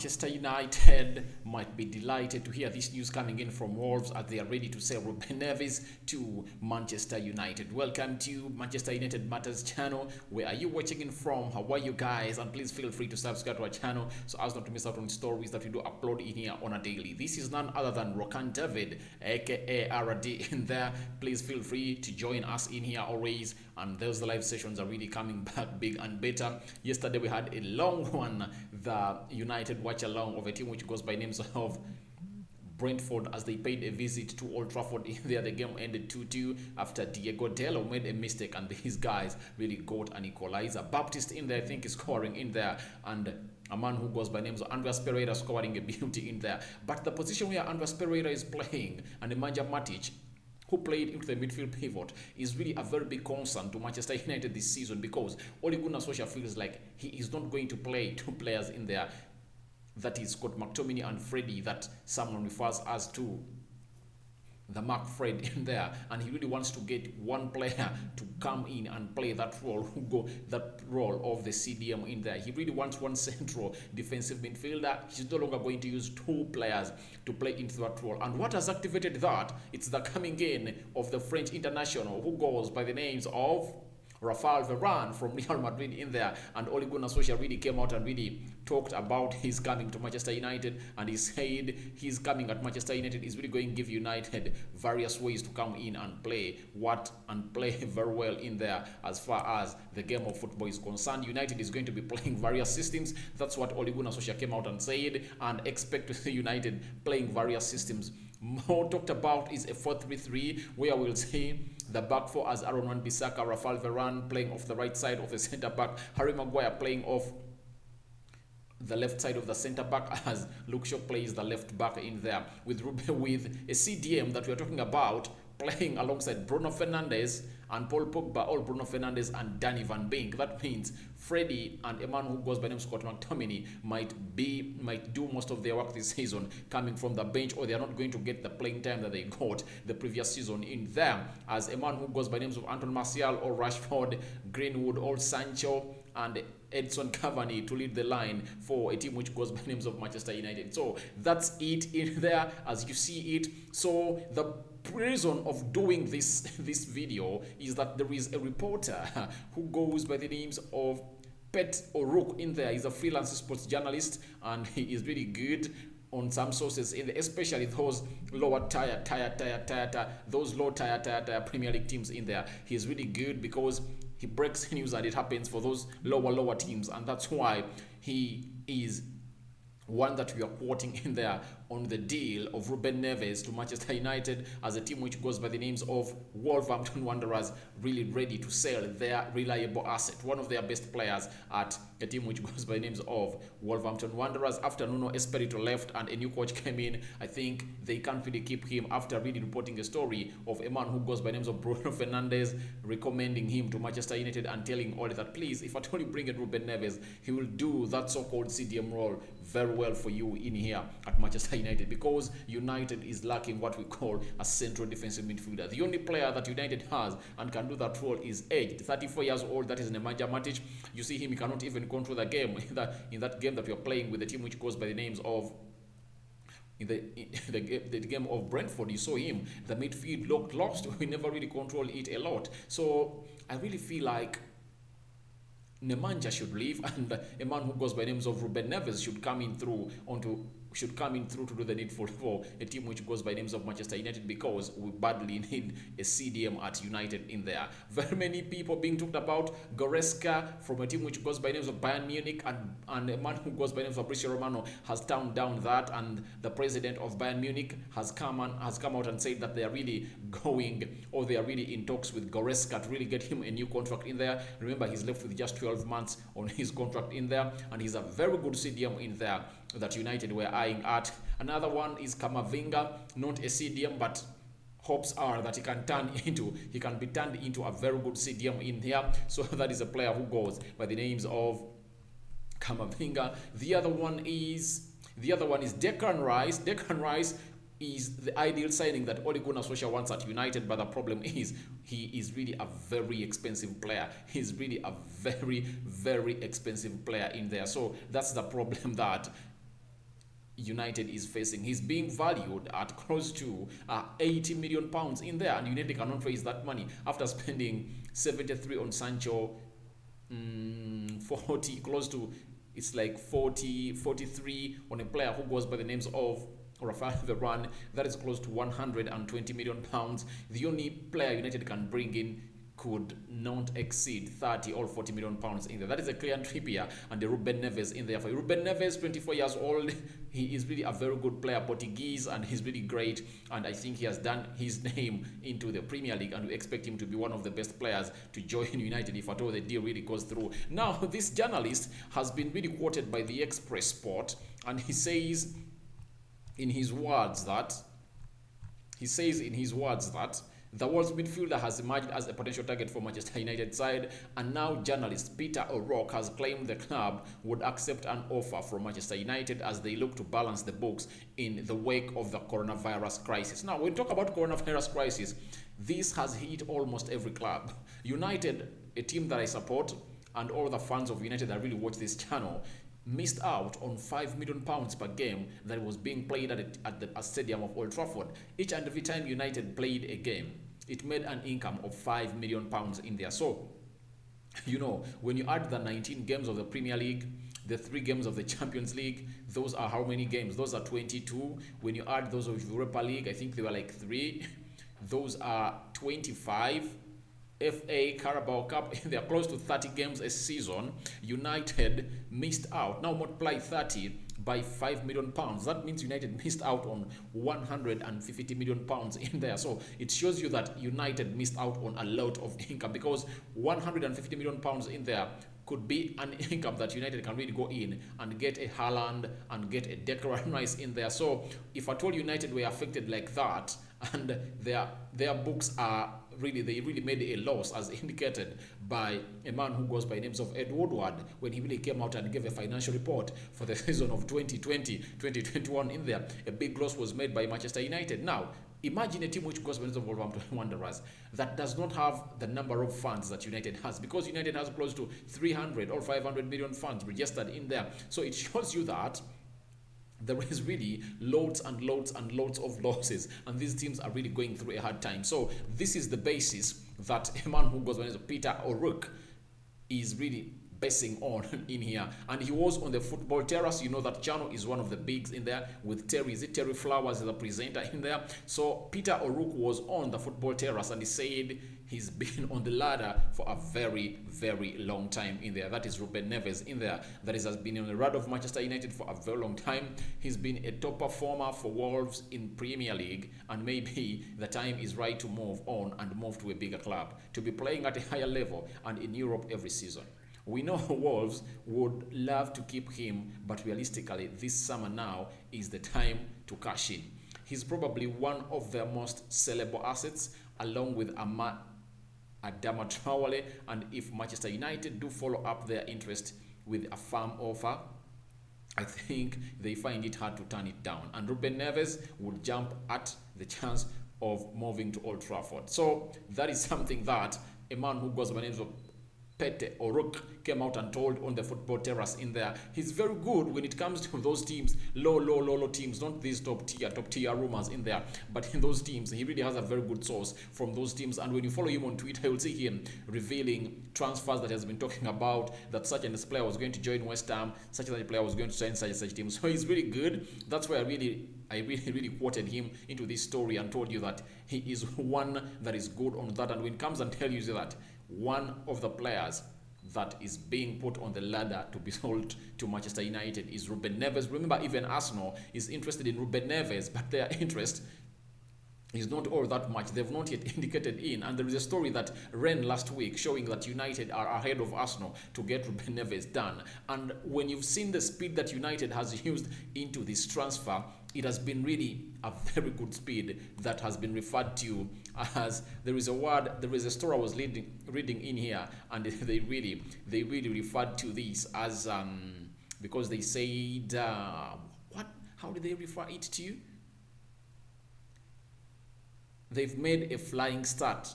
Manchester United might be delighted to hear this news coming in from Wolves as they are ready to sell Ruben Neves to Manchester United. Welcome to Manchester United Matters channel. Where are you watching in from? How are you guys? And please feel free to subscribe to our channel so as not to miss out on stories that we do upload in here on a daily. This is none other than Ruben David, aka RD in there. Please feel free to join us in here always. And those live sessions are really coming back big and better. Yesterday we had a long one, the United watch along of a team which goes by names of Brentford as they paid a visit to Old Trafford. In there, the game ended 2-2 after Diego Dello made a mistake and these guys really got an equalizer. Baptist in there, I think, is scoring in there, and a man who goes by names of Andreas Pereira scoring a beauty in there. But the position where Andreas Pereira is playing and Nemanja Matic, who played into the midfield pivot, is really a very big concern to Manchester United this season, because Ole Gunnar Solskjaer feels like he is not going to play two players in there, that is Scott McTominay and Freddie, that someone refers as to the Mark Fred in there, and he really wants to get one player to come in and play that role, that role of the CDM in there. He really wants one central defensive midfielder. He's no longer going to use two players to play into that role. And what has activated that? It's the coming in of the French international who goes by the names of Rafael Varane from Real Madrid in there, and Ole Gunnar Solskjaer really came out and really talked about his coming to Manchester United, and he said his coming at Manchester United is really going to give United various ways to come in and play very well in there. As far as the game of football is concerned, United is going to be playing various systems. That's what Ole Gunnar Solskjaer came out and said, and expect to see United playing various systems. More talked about is a 4-3-3, where we'll see the back four as Aaron Wan-Bissaka, Rafael Varane playing off the right side of the centre back, Harry Maguire playing off the left side of the centre back as Luke Shaw plays the left back in there, with a CDM that we are talking about playing alongside Bruno Fernandes and Paul Pogba, or Bruno Fernandes and Danny Van Beek. That means Freddie and a man who goes by name Scott McTominay might do most of their work this season coming from the bench, or they are not going to get the playing time that they got the previous season in there, as a man who goes by names of Anton Martial or Rashford, Greenwood or Sancho, and Edson Cavani to lead the line for a team which goes by names of Manchester United. So that's it in there as you see it. So the reason of doing this video is that there is a reporter who goes by the names of Pet O'Rourke in there. He's a freelance sports journalist, and he is really good on some sources, especially those low tier Premier League teams in there. He's really good because he breaks news and it happens for those lower teams, and that's why he is one that we are quoting in there on the deal of Ruben Neves to Manchester United, as a team which goes by the names of Wolverhampton Wanderers, really ready to sell their reliable asset, one of their best players at a team which goes by the names of Wolverhampton Wanderers. After Nuno Espirito left and a new coach came in, I think they can't really keep him, after really reporting a story of a man who goes by the names of Bruno Fernandes recommending him to Manchester United and telling Ole that please, if at all you bring in Ruben Neves, he will do that so-called CDM role very well for you in here at Manchester United, because United is lacking what we call a central defensive midfielder. The only player that United has and can do that role is aged, 34 years old, that is Nemanja Matic. You see him, he cannot even control the game in that game that we are playing with the team which goes by the names of the game of Brentford. You saw him, the midfield looked lost. We never really controlled it a lot. So I really feel like Nemanja should leave, and a man who goes by names of Ruben Neves should come in through to do the needful for a team which goes by names of Manchester United, because we badly need a CDM at United in there. Very many people being talked about Goretzka from a team which goes by names of Bayern Munich, and a man who goes by names of Fabrizio Romano has turned down that, and the president of Bayern Munich has come out and said that they are really in talks with Goretzka to really get him a new contract in there. Remember, he's left with just 12 months on his contract in there, and he's a very good CDM in there that United were eyeing at. Another one is Kamavinga, not a CDM, but hopes are that he can be turned into a very good CDM in here. So that is a player who goes by the names of Kamavinga. The other one is Declan Rice. Declan Rice is the ideal signing that Ole Gunnar Solskjaer wants at United, but the problem is he is really a very expensive player. He's really a very, very expensive player in there. So that's the problem that United is facing. He's being valued at close to 80 million pounds in there, and United cannot raise that money after spending 73 on Sancho, 40, close to, it's like 40, 43 on a player who goes by the names of Rafael Varane. That is close to 120 million pounds. The only player United can bring in could not exceed 30 or 40 million pounds in there. That is a clear Trippier and the Ruben Neves in there. For Ruben Neves, 24 years old, he is really a very good player, Portuguese, and he's really great. And I think he has done his name into the Premier League, and we expect him to be one of the best players to join United if at all the deal really goes through. Now, this journalist has been really quoted by the Express Sport, and he says in his words that the world's midfielder has emerged as a potential target for Manchester United side, and now journalist Peter O'Rourke has claimed the club would accept an offer from Manchester United as they look to balance the books in the wake of the coronavirus crisis. Now, when we talk about coronavirus crisis, this has hit almost every club. United, a team that I support, and all the fans of United that really watch this channel, missed out on £5 million per game that was being played at the stadium of Old Trafford. Each and every time United played a game, it made an income of £5 million in there. So, when you add the 19 games of the Premier League, the 3 games of the Champions League, those are how many games? Those are 22. When you add those of Europa League, I think they were like 3. Those are 25. FA, Carabao Cup, they are close to 30 games a season. United missed out. Now multiply 30 by £5 million. That means United missed out on £150 million in there. So it shows you that United missed out on a lot of income, because £150 million in there could be an income that United can really go in and get a Haaland and get a Declan Rice in there. So if at all United were affected like that, and their books are they really made a loss, as indicated by a man who goes by names of Ed Woodward, when he really came out and gave a financial report for the season of 2020-2021 in there. A big loss was made by Manchester United. Now, imagine a team which goes by the names of Wolverhampton Wanderers that does not have the number of fans that United has, because United has close to 300 or 500 million fans registered in there. So it shows you that there is really loads and loads and loads of losses, and these teams are really going through a hard time. So this is the basis that a man who goes by the name of Peter O'Rourke is really basing on in here. And he was on the Football Terrace. You know that channel is one of the bigs in there with Terry. Is it Terry Flowers, the presenter in there? So Peter O'Rourke was on the Football Terrace, and he said he's been on the ladder for a very, very long time in there. That is Ruben Neves in there. That has been on the radar of Manchester United for a very long time. He's been a top performer for Wolves in Premier League, and maybe the time is right to move on and move to a bigger club, to be playing at a higher level and in Europe every season. We know Wolves would love to keep him, but realistically, this summer now is the time to cash in. He's probably one of their most sellable assets, along with Adama Traore, and if Manchester United do follow up their interest with a firm offer, I think they find it hard to turn it down. And Ruben Neves would jump at the chance of moving to Old Trafford. So that is something that a man who goes by the name of Peter O'Rourke came out and told on the Football Terrace in there. He's very good when it comes to those teams, low teams, not these top tier rumors in there, but in those teams, he really has a very good source from those teams. And when you follow him on Twitter, you'll see him revealing transfers that he has been talking about, that such and this player was going to join West Ham, such and such player was going to sign such and such team. So he's really good. That's why I really quoted him into this story and told you that he is one that is good on that. And when it comes and tell you that one of the players that is being put on the ladder to be sold to Manchester United is Ruben Neves. Remember, even Arsenal is interested in Ruben Neves, but their interest is not all that much. They've not yet indicated in. And there is a story that ran last week showing that United are ahead of Arsenal to get Ruben Neves done. And when you've seen the speed that United has used into this transfer, it has been really a very good speed that has been referred to as, there is a story I was reading in here, and they really referred to this as, because they said, how did they refer it to? They've made a flying start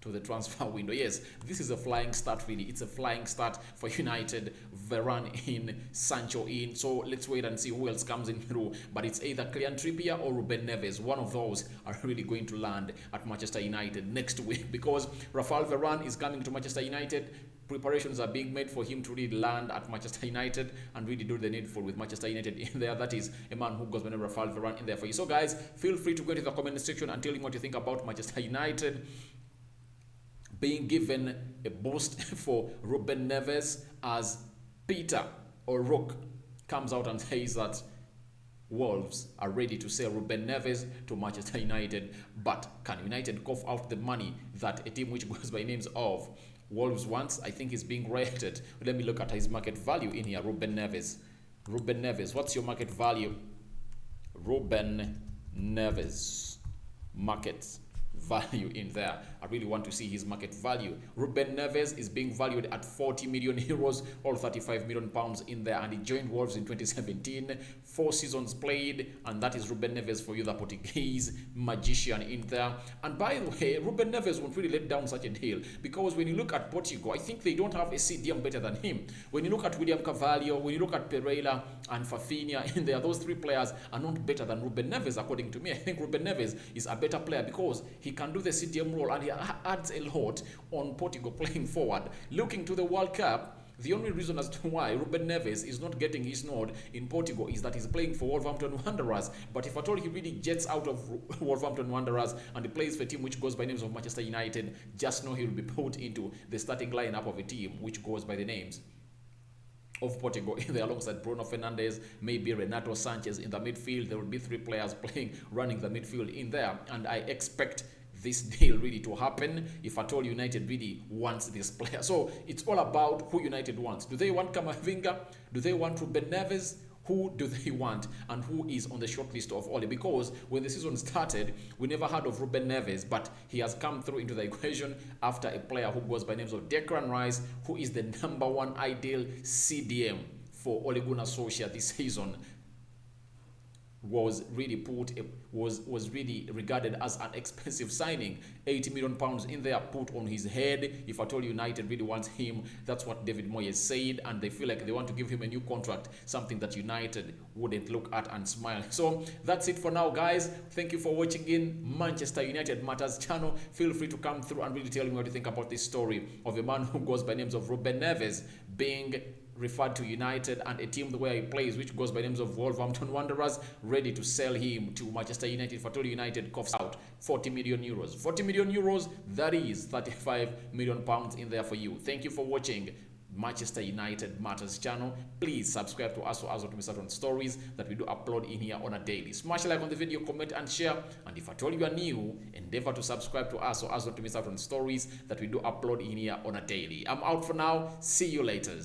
to the transfer window. Yes, this is a flying start, really. It's a flying start for United. Varane in, Sancho in. So let's wait and see who else comes in through. But it's either Kylian Trippier or Ruben Neves. One of those are really going to land at Manchester United next week, because Rafael Varane is coming to Manchester United. Preparations are being made for him to really land at Manchester United and really do the needful with Manchester United in there. That is a man who goes by the name of Rafael Varane in there for you. So guys, feel free to go into the comment section and tell me what you think about Manchester United being given a boost for Ruben Neves, as Peter or Rook comes out and says that Wolves are ready to sell Ruben Neves to Manchester United. But can United cough out the money that a team which goes by names of Wolves wants? I think is being rated. Let me look at his market value in here. Ruben Neves. Ruben Neves, what's your market value? Ruben Neves. Market value in there. I really want to see his market value. Ruben Neves is being valued at 40 million euros or 35 million pounds in there, and he joined Wolves in 2017. 4 seasons played, and that is Ruben Neves for you, the Portuguese magician in there. And by the way, Ruben Neves won't really let down such a deal, because when you look at Portugal, I think they don't have a CDM better than him. When you look at William Carvalho, when you look at Pereira and Fafinha in there, those 3 players are not better than Ruben Neves, according to me. I think Ruben Neves is a better player because he can do the CDM role, and he adds a lot on Portugal playing forward. Looking to the World Cup, the only reason as to why Ruben Neves is not getting his nod in Portugal is that he's playing for Wolverhampton Wanderers. But if at all he really jets out of Wolverhampton Wanderers and he plays for a team which goes by names of Manchester United, just know he will be put into the starting lineup of a team which goes by the names of Portugal in there, alongside Bruno Fernandes, maybe Renato Sanchez in the midfield. There will be 3 players running the midfield in there, and I expect this deal really to happen if at all United really wants this player. So it's all about who United wants. Do they want Camavinga? Do they want Ruben Neves? Who do they want, and who is on the short list of Ole? Because when the season started, we never heard of Ruben Neves, but he has come through into the equation after a player who goes by names of Declan Rice, who is the #1 ideal CDM for Ole Gunnar Solskjaer this season, was really regarded as an expensive signing. 80 million pounds in there put on his head. If at all United really wants him, that's what David Moyes said, and they feel like they want to give him a new contract, something that United wouldn't look at and smile. So that's it for now, guys. Thank you for watching in Manchester United Matters channel. Feel free to come through and really tell me what you think about this story of a man who goes by names of Ruben Neves being referred to United, and a team the way he plays which goes by names of Wolverhampton Wanderers ready to sell him to Manchester United. For United coughs out 40 million euros. 40 million euros, that is 35 million pounds in there for you. Thank you for watching Manchester United Matters channel. Please subscribe to us so as not to miss out on stories that we do upload in here on a daily. Smash a like on the video, comment and share, and if at all you are new, endeavor to subscribe to us so as not to miss out on stories that we do upload in here on a daily. I'm out for now. See you later.